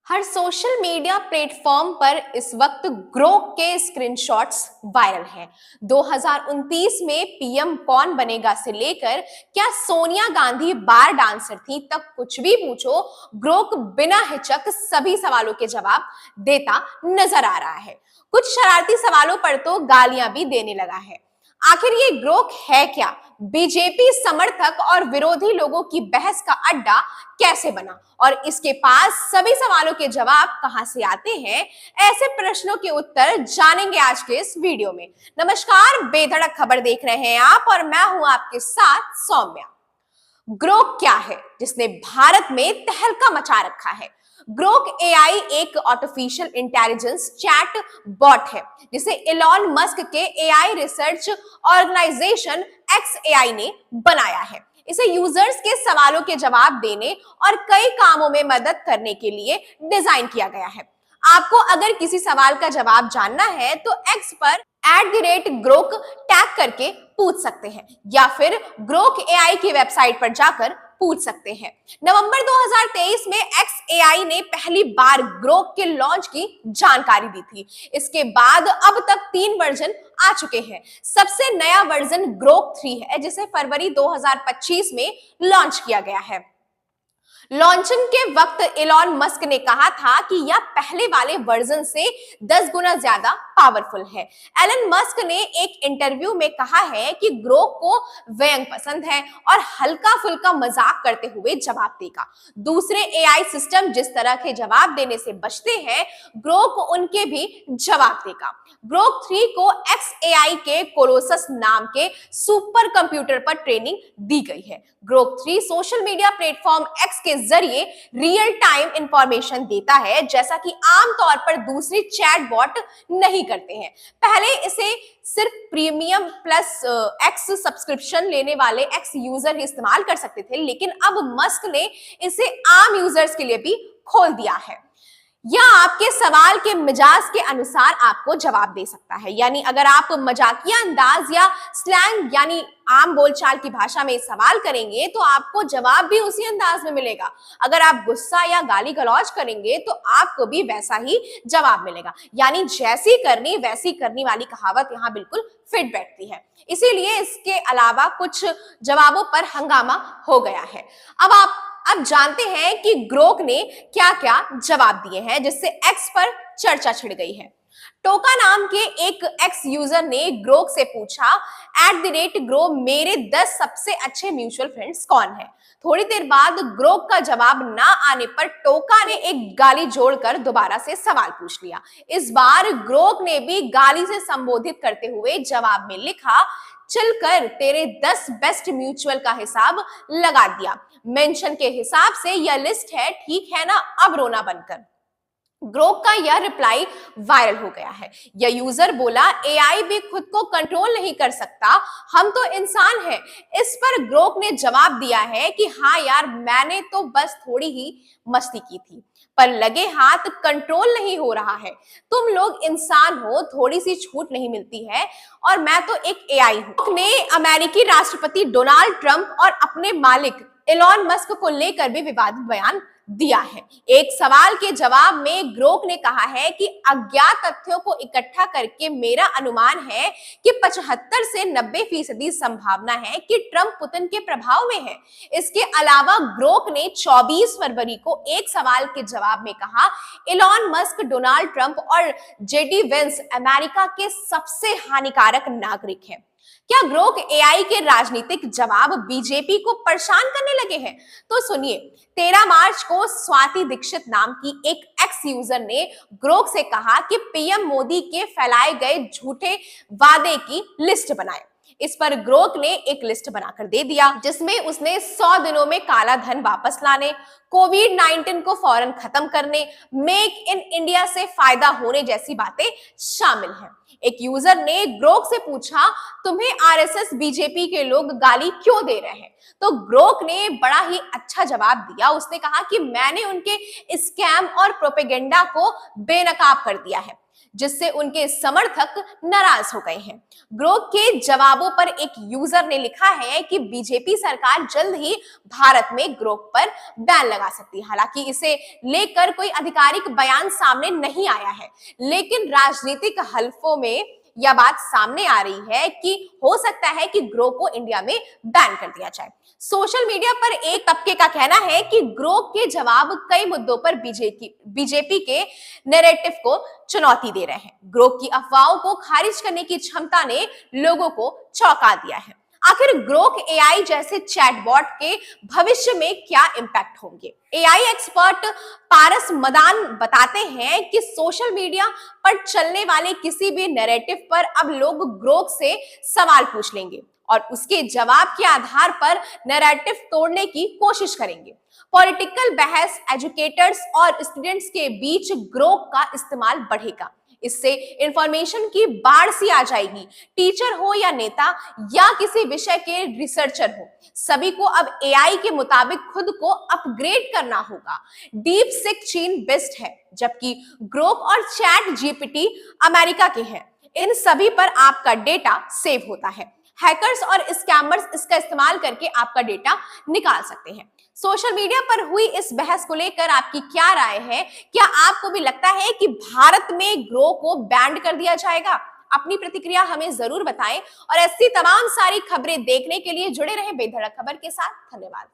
हर social media platform पर इस वक्त ग्रोक के स्क्रीनशॉट्स वायरल हैं। 2029 में पीएम कौन बनेगा से लेकर क्या सोनिया गांधी बार डांसर थी तक कुछ भी पूछो, ग्रोक बिना हिचक सभी सवालों के जवाब देता नजर आ रहा है। कुछ शरारती सवालों पर तो गालियां भी देने लगा है। आखिर ये ग्रोक है क्या? बीजेपी समर्थक और विरोधी लोगों की बहस का अड्डा कैसे बना और इसके पास सभी सवालों के जवाब कहां से आते हैं? ऐसे प्रश्नों के उत्तर जानेंगे आज के इस वीडियो में। नमस्कार, बेधड़क खबर देख रहे हैं आप और मैं हूं आपके साथ सौम्या। ग्रोक क्या है जिसने भारत में तहलका मचा रखा है? ग्रोक एआई एक आर्टिफिशियल इंटेलिजेंस चैट बॉट है जिसे इलॉन मस्क के एआई रिसर्च ऑर्गेनाइजेशन XAI ने बनाया है। इसे यूजर्स के सवालों के जवाब देने और कई कामों में मदद करने के लिए डिजाइन किया गया है। आपको अगर किसी सवाल का जवाब जानना है तो एक्स पर @ग्रोक टैग करके पूछ सकते हैं या फिर ग्रोक एआई की वेबसाइट पर जाकर पूछ सकते हैं। नवंबर 2023 में XAI ने पहली बार ग्रोक के लॉन्च की जानकारी दी थी। इसके बाद अब तक 3 वर्जन आ चुके हैं। सबसे नया वर्जन ग्रोक 3 है जिसे फरवरी 2025 में लॉन्च किया गया है। लॉन्चिंग के वक्त इलॉन मस्क ने कहा था कि यह पहले वाले वर्जन से 10 गुना ज्यादा पावरफुल है। एलन मस्क ने एक इंटरव्यू में कहा है कि ग्रोक को व्यंग पसंद है और हल्का फुल्का मजाक करते हुए जवाब देगा। दूसरे एआई सिस्टम जिस तरह के जवाब देने से बचते हैं, ग्रोक उनके भी जवाब देगा। ग्रोक 3 को XAI के कोलोसस नाम के सुपर कंप्यूटर पर ट्रेनिंग दी गई है। Grok 3 social media platform X के जरिए रियल टाइम इंफॉर्मेशन देता है, जैसा कि आमतौर पर दूसरे चैटबॉट नहीं करते हैं। पहले इसे सिर्फ प्रीमियम प्लस X सब्सक्रिप्शन लेने वाले X यूजर ही इस्तेमाल कर सकते थे, लेकिन अब मस्क ने इसे आम यूजर्स के लिए भी खोल दिया है। यह आपके सवाल के मिजाज के अनुसार आपको जवाब दे सकता है। यानी अगर आप मजाकिया अंदाज या स्लैंग यानी आम बोलचाल की भाषा में सवाल करेंगे तो आपको जवाब भी उसी अंदाज में मिलेगा। अगर आप गुस्सा या गाली गलौज करेंगे तो आपको भी वैसा ही जवाब मिलेगा। यानी जैसी करनी वैसी करनी वाली कहावत यहाँ बिल्कुल फिट बैठती है। इसीलिए इसके अलावा कुछ जवाबों पर हंगामा हो गया है। अब जानते हैं कि ग्रोक ने क्या क्या जवाब दिए हैं जिससे एक्स पर चर्चा छिड़ गई है। टोका नाम के एक एक्स यूजर ने ग्रोक से पूछा, @ग्रो मेरे 10 सबसे अच्छे म्यूचुअल फ्रेंड्स कौन है? थोड़ी देर बाद ग्रोक का जवाब ना आने पर टोका ने एक गाली जोड़कर दोबारा से सवाल पूछ लिया। इस बार ग्रोक ने भी गाली से संबोधित करते हुए जवाब में लिखा, चलकर तेरे 10 बेस्ट म्यूचुअल का हिसाब लगा दिया। मेंशन के हिसाब से यह लिस्ट है, ठीक है ना? अब रोना बनकर। ग्रोक का यह रिप्लाई वायरल हो गया है। यह यूजर बोला, एआई भी खुद को कंट्रोल नहीं कर सकता, हम तो इंसान हैं। इस पर ग्रोक ने जवाब दिया है कि हाँ यार, मैंने तो बस थोड़ी ही मस्ती की थी, पर लगे हाथ कंट्रोल नहीं हो रहा है। तुम लोग इंसान हो, थोड़ी सी छूट नहीं मिलती है और मैं तो एक एआई हूं। ने अमेरिकी राष्ट्रपति डोनाल्ड ट्रंप और अपने मालिक इलॉन मस्क को लेकर भी विवादित बयान दिया है। एक सवाल के जवाब में ग्रोक ने कहा है कि अज्ञात तथ्यों को इकट्ठा करके मेरा अनुमान है कि 75 से 90% संभावना है कि ट्रंप पुतिन के प्रभाव में है। इसके अलावा ग्रोक ने 24 फरवरी को एक सवाल के जवाब में कहा, इलॉन मस्क, डोनाल्ड ट्रंप और JD वेंस अमेरिका के सबसे हानिकारक नागरिक हैं। क्या ग्रोक एआई के राजनीतिक जवाब बीजेपी को परेशान करने लगे हैं? तो सुनिए, 13 मार्च को स्वाति दीक्षित नाम की एक एक्स यूजर ने ग्रोक से कहा कि पीएम मोदी के फैलाए गए झूठे वादे की लिस्ट बनाए। इस पर ग्रोक ने एक लिस्ट बनाकर दे दिया जिसमें उसने 100 दिनों में काला धन वापस लाने, कोविड-19 को फौरन खत्म करने, मेक इन इंडिया से फायदा होने जैसी बातें शामिल हैं। एक यूजर ने ग्रोक से पूछा, तुम्हें RSS बीजेपी के लोग गाली क्यों दे रहे हैं? तो ग्रोक ने बड़ा ही अच्छा जवाब दिया। उसने कहा कि मैंने उनके स्कैम और प्रोपेगेंडा को बेनकाब कर दिया है। जिससे उनके समर्थक नाराज हो गए हैं। ग्रोक के जवाबों पर एक यूजर ने लिखा है कि बीजेपी सरकार जल्द ही भारत में ग्रोक पर बैन लगा सकती है। हालांकि इसे लेकर कोई आधिकारिक बयान सामने नहीं आया है, लेकिन राजनीतिक हलफों में यह बात सामने आ रही है कि हो सकता है कि ग्रोक को इंडिया में बैन कर दिया जाए। सोशल मीडिया पर एक तबके का कहना है कि ग्रोक के जवाब कई मुद्दों पर बीजेपी के नैरेटिव को चुनौती दे रहे हैं। ग्रोक की अफवाहों को खारिज करने की क्षमता ने लोगों को चौंका दिया है। आखिर ग्रोक एआई जैसे चैटबॉट के भविष्य में क्या इंपैक्ट होंगे? एआई एक्सपर्ट पारस मदान बताते हैं कि सोशल मीडिया पर चलने वाले किसी भी नैरेटिव पर अब लोग ग्रोक से सवाल पूछ लेंगे और उसके जवाब के आधार पर नैरेटिव तोड़ने की कोशिश करेंगे। पॉलिटिकल बहस, एजुकेटर्स और स्टूडेंट्स के बीच ग्रोक का इस्तेमाल बढ़ेगा। इससे इंफॉर्मेशन की बाढ़ सी आ जाएगी। टीचर हो या नेता या किसी विषय के रिसर्चर हो, सभी को अब एआई के मुताबिक खुद को अपग्रेड करना होगा। डीप सिक चीन बेस्ड है, जबकि ग्रोक और चैट जीपीटी अमेरिका के हैं। इन सभी पर आपका डेटा सेव होता है। हैकर्स और स्कैमर्स इसका इस्तेमाल करके आपका डेटा निकाल सकते हैं। सोशल मीडिया पर हुई इस बहस को लेकर आपकी क्या राय है? क्या आपको भी लगता है कि भारत में ग्रोक को बैन कर दिया जाएगा? अपनी प्रतिक्रिया हमें जरूर बताएं और ऐसी तमाम सारी खबरें देखने के लिए जुड़े रहे बेधड़क खबर के साथ। धन्यवाद।